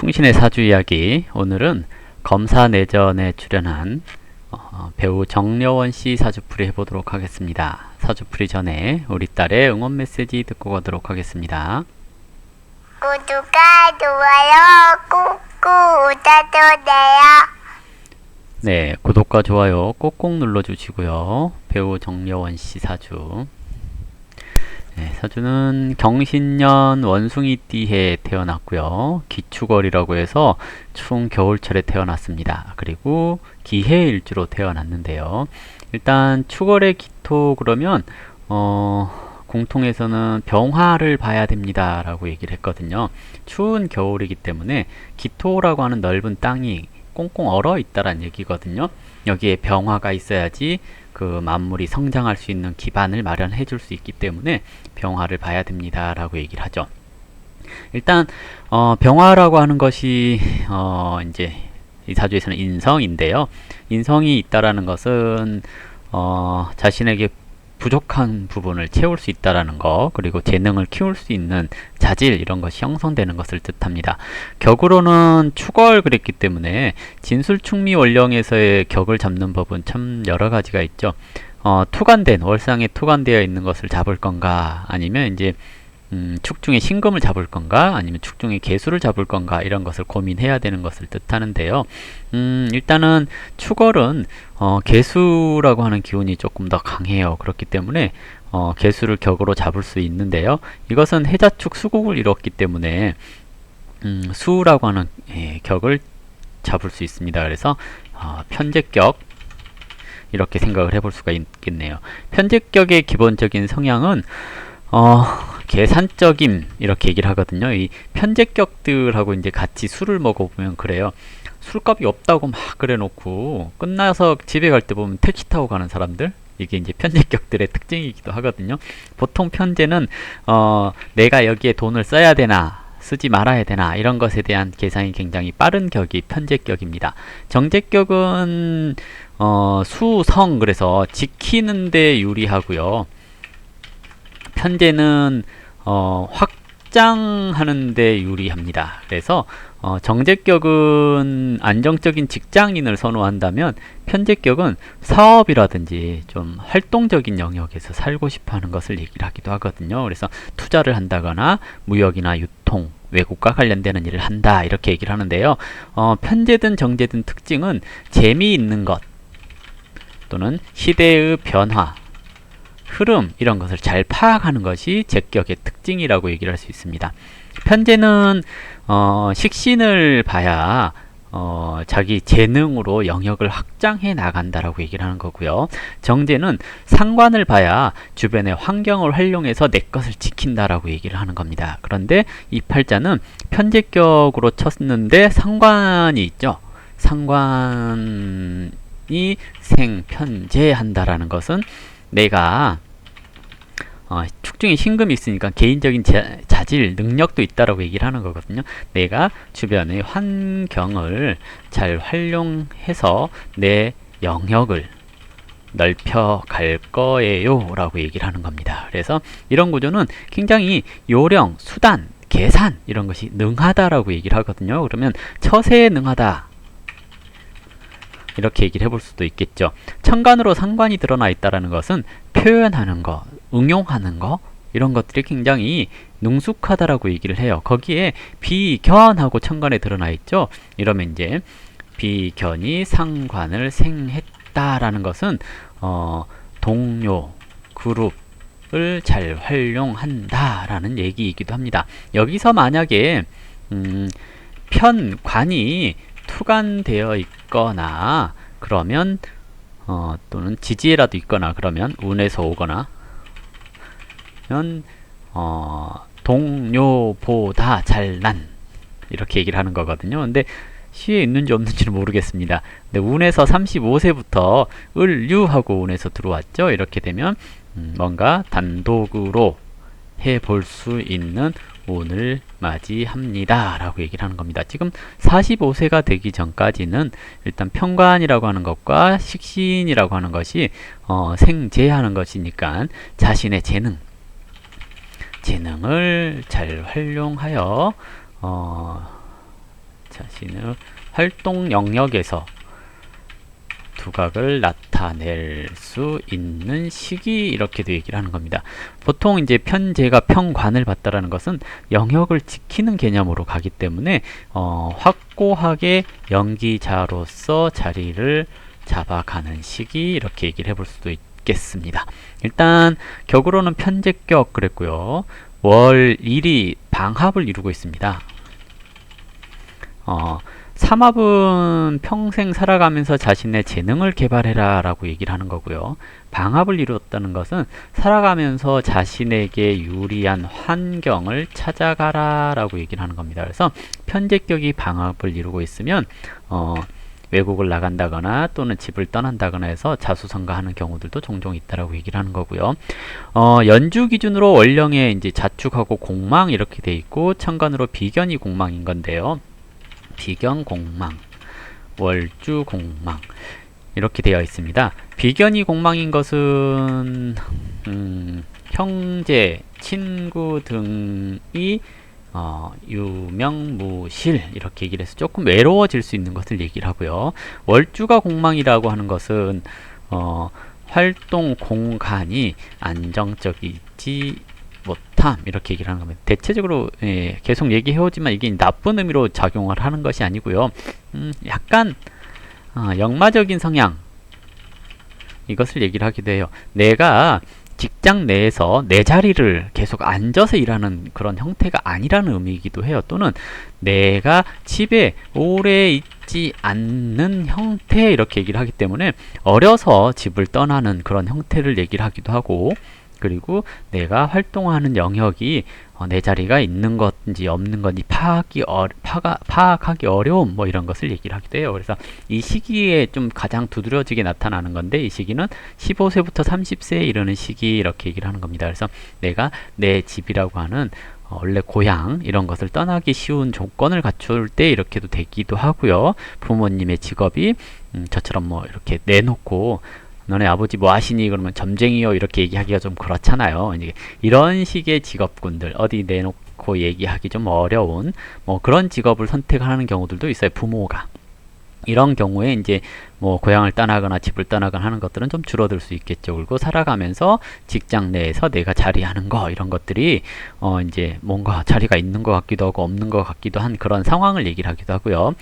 충신의 사주 이야기. 오늘은 검사 내전에 출연한 배우 정려원 씨 사주풀이 해보도록 하겠습니다. 사주풀이 전에 우리 딸의 응원 메시지 듣고 가도록 하겠습니다. 구독과 좋아요 꾹꾹 눌러주세요. 네, 구독과 좋아요 꼭꼭 눌러주시고요. 배우 정려원 씨 사주. 네, 사주는 경신년 원숭이띠해에 태어났고요. 기축월이라고 해서 추운 겨울철에 태어났습니다. 그리고 기해일주로 태어났는데요. 일단 축월의 기토 그러면 공통에서는 병화를 봐야 됩니다 라고 얘기를 했거든요. 추운 겨울이기 때문에 기토라고 하는 넓은 땅이 꽁꽁 얼어 있다란 얘기거든요. 여기에 병화가 있어야지 그 만물이 성장할 수 있는 기반을 마련해 줄 수 있기 때문에 병화를 봐야 됩니다 라고 얘기를 하죠. 일단 병화라고 하는 것이 이제 이 사주에서는 인성인데요. 인성이 있다라는 것은 자신에게 부족한 부분을 채울 수 있다라는 거, 그리고 재능을 키울 수 있는 자질, 이런 것이 형성되는 것을 뜻합니다. 격으로는 축월 그랬기 때문에 진술충미 원령에서의 격을 잡는 법은 참 여러 가지가 있죠. 투간된, 월상에 투간되어 있는 것을 잡을 건가, 아니면 이제 축중에 신금을 잡을 건가, 아니면 축중에 개수를 잡을 건가, 이런 것을 고민해야 되는 것을 뜻하는데요. 일단은 축월은 개수라고 하는 기운이 조금 더 강해요. 그렇기 때문에 개수를 격으로 잡을 수 있는데요. 이것은 해자축 수국을 이뤘기 때문에 수라고 하는 격을 잡을 수 있습니다. 그래서 편제격, 이렇게 생각을 해볼 수가 있겠네요. 편제격의 기본적인 성향은 계산적임, 이렇게 얘기를 하거든요. 이 편제격들하고 이제 같이 술을 먹어보면 그래요. 술값이 없다고 막 그래 놓고 끝나서 집에 갈 때 보면 택시 타고 가는 사람들, 이게 이제 편제격들의 특징이기도 하거든요. 보통 편제는 내가 여기에 돈을 써야 되나 쓰지 말아야 되나, 이런 것에 대한 계산이 굉장히 빠른 격이 편제격입니다. 정제격은 수성, 그래서 지키는데 유리하고요. 편제는 확장하는데 유리합니다. 그래서 정제격은 안정적인 직장인을 선호한다면, 편제격은 사업이라든지 좀 활동적인 영역에서 살고 싶어 하는 것을 얘기를 하기도 하거든요. 그래서 투자를 한다거나 무역이나 유통, 외국과 관련되는 일을 한다, 이렇게 얘기를 하는데요. 편제든 정제든 특징은 재미있는 것, 또는 시대의 변화, 흐름, 이런 것을 잘 파악하는 것이 제격의 특징이라고 얘기를 할 수 있습니다. 편제는 식신을 봐야 자기 재능으로 영역을 확장해 나간다라고 얘기를 하는 거고요. 정제는 상관을 봐야 주변의 환경을 활용해서 내 것을 지킨다라고 얘기를 하는 겁니다. 그런데 이 팔자는 편제격으로 쳤는데 상관이 있죠. 상관이 생편제한다라는 것은 내가 축중에 신금이 있으니까 개인적인 자질, 능력도 있다라고 얘기를 하는 거거든요. 내가 주변의 환경을 잘 활용해서 내 영역을 넓혀 갈 거예요 라고 얘기를 하는 겁니다. 그래서 이런 구조는 굉장히 요령, 수단, 계산, 이런 것이 능하다라고 얘기를 하거든요. 그러면 처세에 능하다, 이렇게 얘기를 해볼 수도 있겠죠. 천간으로 상관이 드러나 있다는 것은 표현하는 거, 응용하는 거, 이런 것들이 굉장히 능숙하다라고 얘기를 해요. 거기에 비견하고 천간에 드러나 있죠. 이러면 이제 비견이 상관을 생했다라는 것은 동료, 그룹을 잘 활용한다라는 얘기이기도 합니다. 여기서 만약에 편관이 투간되어 있거나, 그러면 또는 지지에라도 있거나, 그러면 운에서 오거나, 동료보다 잘난, 이렇게 얘기를 하는 거거든요. 근데 시에 있는지 없는지는 모르겠습니다. 근데 운에서 35세부터 을유하고 운에서 들어왔죠. 이렇게 되면 뭔가 단독으로 해볼 수 있는 운을 맞이합니다 라고 얘기를 하는 겁니다. 지금 45세가 되기 전까지는 일단 편관이라고 하는 것과 식신이라고 하는 것이 생재하는 것이니까 자신의 재능을 잘 활용하여 자신의 활동 영역에서 두각을 나타낼 수 있는 시기, 이렇게도 얘기를 하는 겁니다. 보통 이제 편제가 평관을 받다라는 것은 영역을 지키는 개념으로 가기 때문에 확고하게 연기자로서 자리를 잡아가는 시기, 이렇게 얘기를 해볼 수도 있겠습니다. 일단 격으로는 편제격 그랬고요. 월, 일이 방합을 이루고 있습니다. 삼합은 평생 살아가면서 자신의 재능을 개발해라 라고 얘기를 하는 거고요. 방합을 이루었다는 것은 살아가면서 자신에게 유리한 환경을 찾아가라 라고 얘기를 하는 겁니다. 그래서 편제격이 방합을 이루고 있으면 외국을 나간다거나 또는 집을 떠난다거나 해서 자수성가하는 경우들도 종종 있다라고 얘기를 하는 거고요. 연주 기준으로 월령에 이제 자축하고 공망 이렇게 돼 있고, 천간으로 비견이 공망인 건데요. 비견 공망, 월주 공망 이렇게 되어 있습니다. 비견이 공망인 것은 형제, 친구 등이 유명무실 이렇게 얘기를 해서 조금 외로워질 수 있는 것을 얘기를 하고요. 월주가 공망이라고 하는 것은 활동 공간이 안정적이지 못함 이렇게 얘기를 하는 겁니다. 대체적으로 계속 얘기해오지만 이게 나쁜 의미로 작용을 하는 것이 아니고요. 약간 역마적인 성향, 이것을 얘기를 하기도 해요. 내가 직장 내에서 내 자리를 계속 앉아서 일하는 그런 형태가 아니라는 의미이기도 해요. 또는 내가 집에 오래 있지 않는 형태, 이렇게 얘기를 하기 때문에 어려서 집을 떠나는 그런 형태를 얘기를 하기도 하고, 그리고 내가 활동하는 영역이 내 자리가 있는 건지 없는 건지 파악하기 어려움, 뭐 이런 것을 얘기를 하기도 해요. 그래서 이 시기에 좀 가장 두드러지게 나타나는 건데, 이 시기는 15세부터 30세에 이르는 시기, 이렇게 얘기를 하는 겁니다. 그래서 내가 내 집이라고 하는 원래 고향 이런 것을 떠나기 쉬운 조건을 갖출 때 이렇게도 되기도 하고요. 부모님의 직업이 저처럼 뭐 이렇게 내놓고 너네 아버지 뭐 하시니? 그러면 점쟁이요 이렇게 얘기하기가 좀 그렇잖아요. 이제 이런 식의 직업군들, 어디 내놓고 얘기하기 좀 어려운 뭐 그런 직업을 선택하는 경우들도 있어요. 부모가. 이런 경우에 이제 뭐 고향을 떠나거나 집을 떠나거나 하는 것들은 좀 줄어들 수 있겠죠. 그리고 살아가면서 직장 내에서 내가 자리하는 거, 이런 것들이 이제 뭔가 자리가 있는 것 같기도 하고 없는 것 같기도 한 그런 상황을 얘기를 하기도 하고요.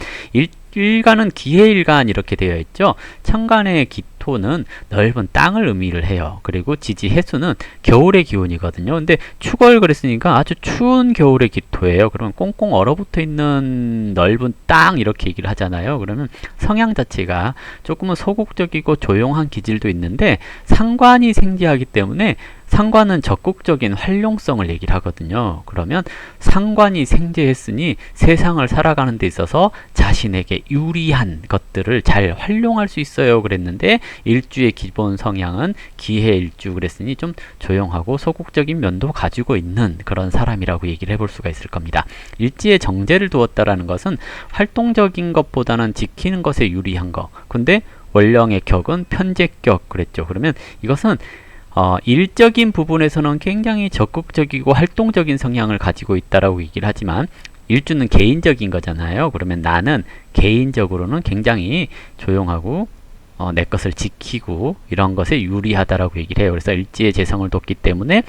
일간은 기해일간 이렇게 되어 있죠. 천간의 기토는 넓은 땅을 의미를 해요. 그리고 지지해수는 겨울의 기온이거든요. 근데 축월 그랬으니까 아주 추운 겨울의 기토예요. 그러면 꽁꽁 얼어붙어 있는 넓은 땅 이렇게 얘기를 하잖아요. 그러면 성향 자체가 조금은 소극적이고 조용한 기질도 있는데, 상관이 생지하기 때문에 상관은 적극적인 활용성을 얘기를 하거든요. 그러면 상관이 생재했으니 세상을 살아가는 데 있어서 자신에게 유리한 것들을 잘 활용할 수 있어요 그랬는데, 일주의 기본 성향은 기해일주 그랬으니 좀 조용하고 소극적인 면도 가지고 있는 그런 사람이라고 얘기를 해볼 수가 있을 겁니다. 일지에 정제를 두었다라는 것은 활동적인 것보다는 지키는 것에 유리한 거. 근데 월령의 격은 편제격 그랬죠. 그러면 이것은 일적인 부분에서는 굉장히 적극적이고 활동적인 성향을 가지고 있다라고 얘기를 하지만, 일주는 개인적인 거잖아요. 그러면 나는 개인적으로는 굉장히 조용하고 내 것을 지키고 이런 것에 유리하다라고 얘기를 해요. 그래서 일지의 재성을 뒀기 때문에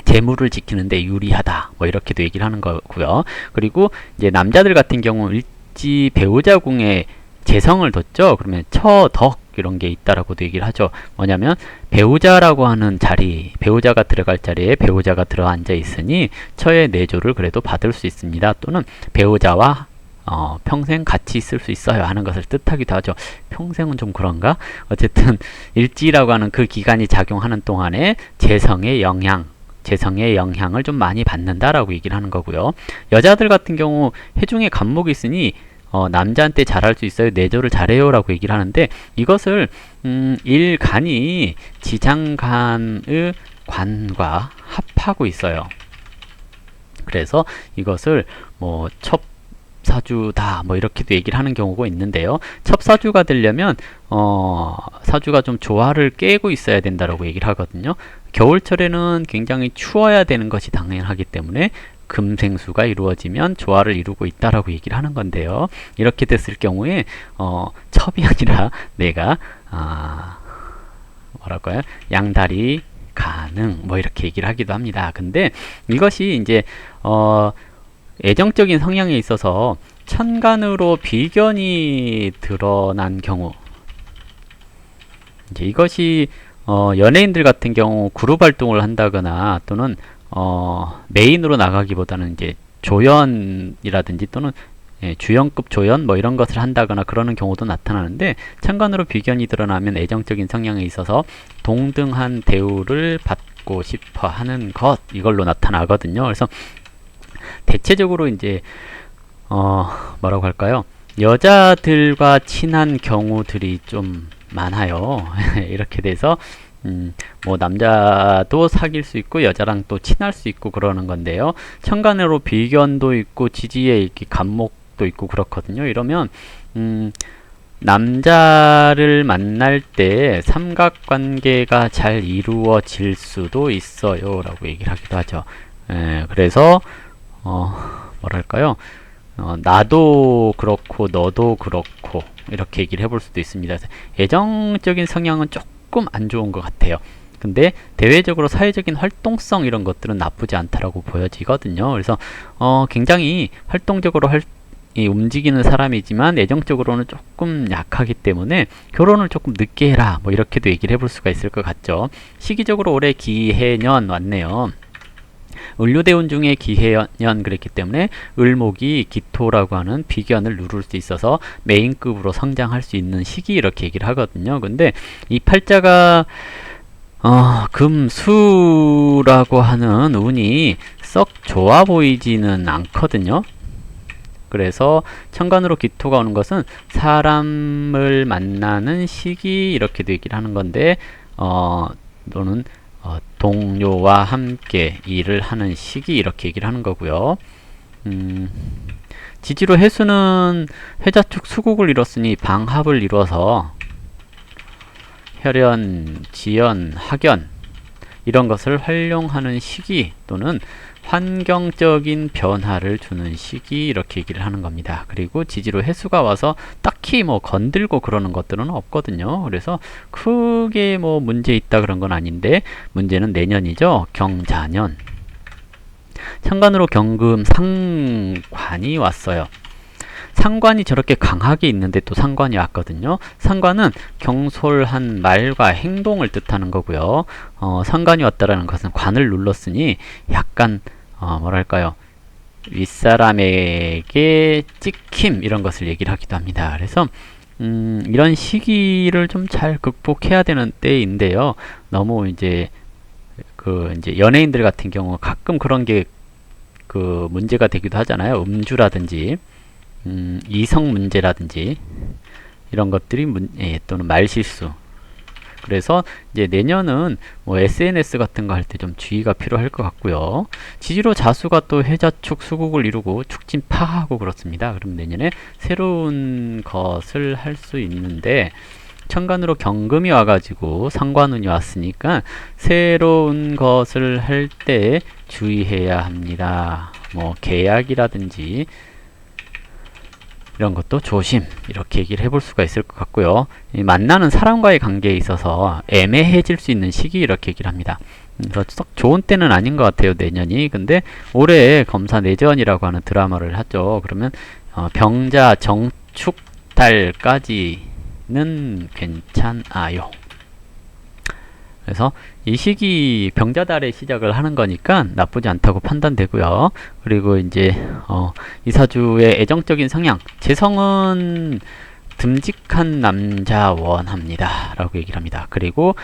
재물을 지키는데 유리하다, 뭐 이렇게도 얘기를 하는 거고요. 그리고 이제 남자들 같은 경우 일지 배우자궁에 재성을 뒀죠. 그러면 처, 덕 이런 게 있다라고도 얘기를 하죠. 뭐냐면 배우자라고 하는 자리, 배우자가 들어갈 자리에 배우자가 들어앉아 있으니 처의 내조를 그래도 받을 수 있습니다. 또는 배우자와 평생 같이 있을 수 있어요 하는 것을 뜻하기도 하죠. 평생은 좀 그런가? 어쨌든 일지라고 하는 그 기간이 작용하는 동안에 재성의 영향을 좀 많이 받는다라고 얘기를 하는 거고요. 여자들 같은 경우 해중에 간목이 있으니 남자한테 잘할 수 있어요. 내조를 잘해요 라고 얘기를 하는데, 이것을 일간이 지장간의 관과 합하고 있어요. 그래서 이것을 뭐 첩사주다 뭐 이렇게도 얘기를 하는 경우가 있는데요. 첩사주가 되려면 사주가 좀 조화를 깨고 있어야 된다라고 얘기를 하거든요. 겨울철에는 굉장히 추워야 되는 것이 당연하기 때문에 금생수가 이루어지면 조화를 이루고 있다라고 얘기를 하는 건데요. 이렇게 됐을 경우에 첩이 아니라 내가 뭐랄까요? 양다리 가능 뭐 이렇게 얘기를 하기도 합니다. 근데 이것이 이제 애정적인 성향에 있어서 천간으로 비견이 드러난 경우, 이제 이것이 연예인들 같은 경우 그룹 활동을 한다거나 또는 메인으로 나가기보다는 이제 조연이라든지 또는 주연급 조연 뭐 이런 것을 한다거나 그러는 경우도 나타나는데, 천간으로 비견이 드러나면 애정적인 성향에 있어서 동등한 대우를 받고 싶어 하는 것, 이걸로 나타나거든요. 그래서 대체적으로 이제 뭐라고 할까요? 여자들과 친한 경우들이 좀 많아요. 이렇게 돼서 뭐 남자도 사귈 수 있고 여자랑 또 친할 수 있고 그러는 건데요. 천간으로 비견도 있고 지지에 이렇게 간목도 있고 그렇거든요. 이러면 남자를 만날 때 삼각관계가 잘 이루어질 수도 있어요 라고 얘기를 하기도 하죠. 그래서 뭐랄까요, 나도 그렇고 너도 그렇고 이렇게 얘기를 해볼 수도 있습니다. 애정적인 성향은 조금 안 좋은 것 같아요. 근데 대외적으로 사회적인 활동성 이런 것들은 나쁘지 않다라고 보여지거든요. 그래서 굉장히 활동적으로 움직이는 사람이지만 애정적으로는 조금 약하기 때문에 결혼을 조금 늦게 해라 뭐 이렇게도 얘기를 해볼 수가 있을 것 같죠. 시기적으로 올해 기해년 왔네요. 을료대운 중에 기해년 그랬기 때문에 을목이 기토라고 하는 비견을 누를 수 있어서 메인급으로 성장할 수 있는 시기, 이렇게 얘기를 하거든요. 근데 이 팔자가 금수라고 하는 운이 썩 좋아 보이지는 않거든요. 그래서 천간으로 기토가 오는 것은 사람을 만나는 시기, 이렇게도 얘기를 하는 건데 또는 동료와 함께 일을 하는 시기, 이렇게 얘기를 하는 거고요. 지지로 해수는 회자축 수국을 이뤘으니 방합을 이뤄서 혈연, 지연, 학연 이런 것을 활용하는 시기 또는 환경적인 변화를 주는 시기, 이렇게 얘기를 하는 겁니다. 그리고 지지로 해수가 와서 딱히 뭐 건들고 그러는 것들은 없거든요. 그래서 크게 뭐 문제 있다 그런 건 아닌데, 문제는 내년이죠. 경자년. 천간으로 경금 상관이 왔어요. 상관이 저렇게 강하게 있는데 또 상관이 왔거든요. 상관은 경솔한 말과 행동을 뜻하는 거고요. 상관이 왔다라는 것은 관을 눌렀으니 약간 뭐랄까요, 윗사람에게 찍힘 이런 것을 얘기를 하기도 합니다. 그래서 이런 시기를 좀 잘 극복해야 되는 때인데요. 너무 이제 이제 연예인들 같은 경우 가끔 그런 게 문제가 되기도 하잖아요. 음주라든지 이성 문제라든지 이런 것들이 또는 말실수. 그래서 이제 내년은 뭐 SNS 같은 거 할 때 좀 주의가 필요할 것 같고요. 지지로 자수가 또 해자축 수국을 이루고 축진파하고 그렇습니다. 그럼 내년에 새로운 것을 할 수 있는데, 천간으로 경금이 와가지고 상관운이 왔으니까 새로운 것을 할 때 주의해야 합니다. 뭐 계약이라든지 이런 것도 조심, 이렇게 얘기를 해볼 수가 있을 것 같고요. 만나는 사람과의 관계에 있어서 애매해질 수 있는 시기, 이렇게 얘기를 합니다. 썩 좋은 때는 아닌 것 같아요, 내년이. 근데 올해 검사내전이라고 하는 드라마를 하죠. 그러면 병자 정축달까지는 괜찮아요. 그래서 이 시기 병자달에 시작을 하는 거니까 나쁘지 않다고 판단되고요. 그리고 이제 이사주의 애정적인 성향, 재성은 듬직한 남자 원합니다 라고 얘기를 합니다. 그리고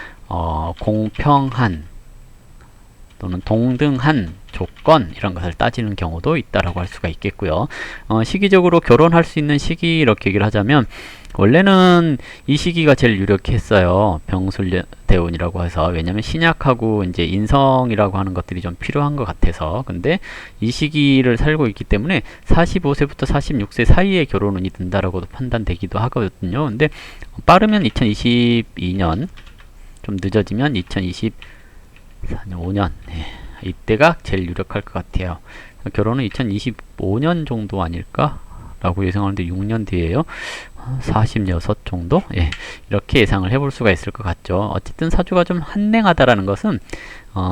공평한 또는 동등한 조건, 이런 것을 따지는 경우도 있다라고 할 수가 있겠고요. 시기적으로 결혼할 수 있는 시기, 이렇게 얘기를 하자면 원래는 이 시기가 제일 유력했어요. 병술대운이라고 해서. 왜냐면 신약하고 이제 인성이라고 하는 것들이 좀 필요한 것 같아서. 근데 이 시기를 살고 있기 때문에 45세부터 46세 사이에 결혼운이 든다라고도 판단되기도 하거든요. 근데 빠르면 2022년, 좀 늦어지면 2024년 5년, 이때가 제일 유력할 것 같아요. 결혼은 2025년 정도 아닐까라고 예상하는데 6년 뒤에요. 46 정도? 예, 이렇게 예상을 해볼 수가 있을 것 같죠. 어쨌든 사주가 좀 한냉하다라는 것은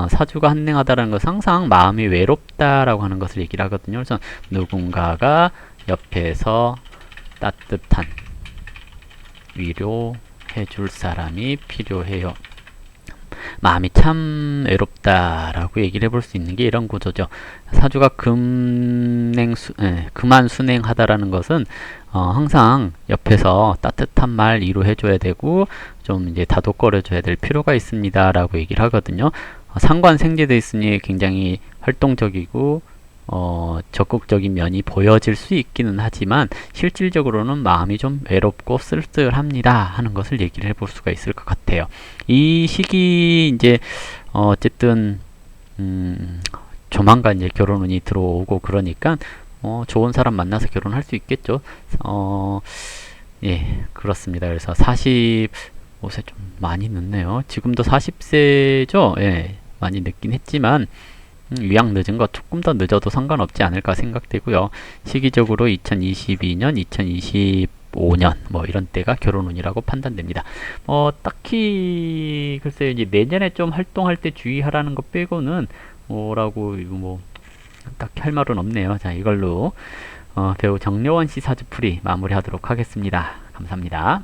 사주가 한냉하다라는 것은 항상 마음이 외롭다라고 하는 것을 얘기를 하거든요. 그래서 누군가가 옆에서 따뜻한 위로해 줄 사람이 필요해요. 마음이 참 외롭다라고 얘기를 해볼 수 있는 게 이런 구조죠. 사주가 금한 순행하다라는 것은 항상 옆에서 따뜻한 말 위로해줘야 되고 좀 이제 다독거려줘야 될 필요가 있습니다라고 얘기를 하거든요. 상관생제돼 있으니 굉장히 활동적이고 적극적인 면이 보여질 수 있기는 하지만 실질적으로는 마음이 좀 외롭고 쓸쓸합니다 하는 것을 얘기를 해볼 수가 있을 것 같아요. 이 시기 이제 어쨌든 조만간 이제 결혼운이 들어오고 그러니까 좋은 사람 만나서 결혼할 수 있겠죠. 예, 그렇습니다. 그래서 45세 좀 많이 늦네요. 지금도 40세죠. 예, 많이 늦긴 했지만 위양 늦은 거 조금 더 늦어도 상관없지 않을까 생각되고요. 시기적으로 2022년, 2025년 뭐 이런 때가 결혼운이라고 판단됩니다. 딱히 글쎄요, 이제 내년에 좀 활동할 때 주의하라는 것 빼고는 뭐라고 뭐 딱히 할 말은 없네요. 자, 이걸로 배우 정려원 씨 사주풀이 마무리하도록 하겠습니다. 감사합니다.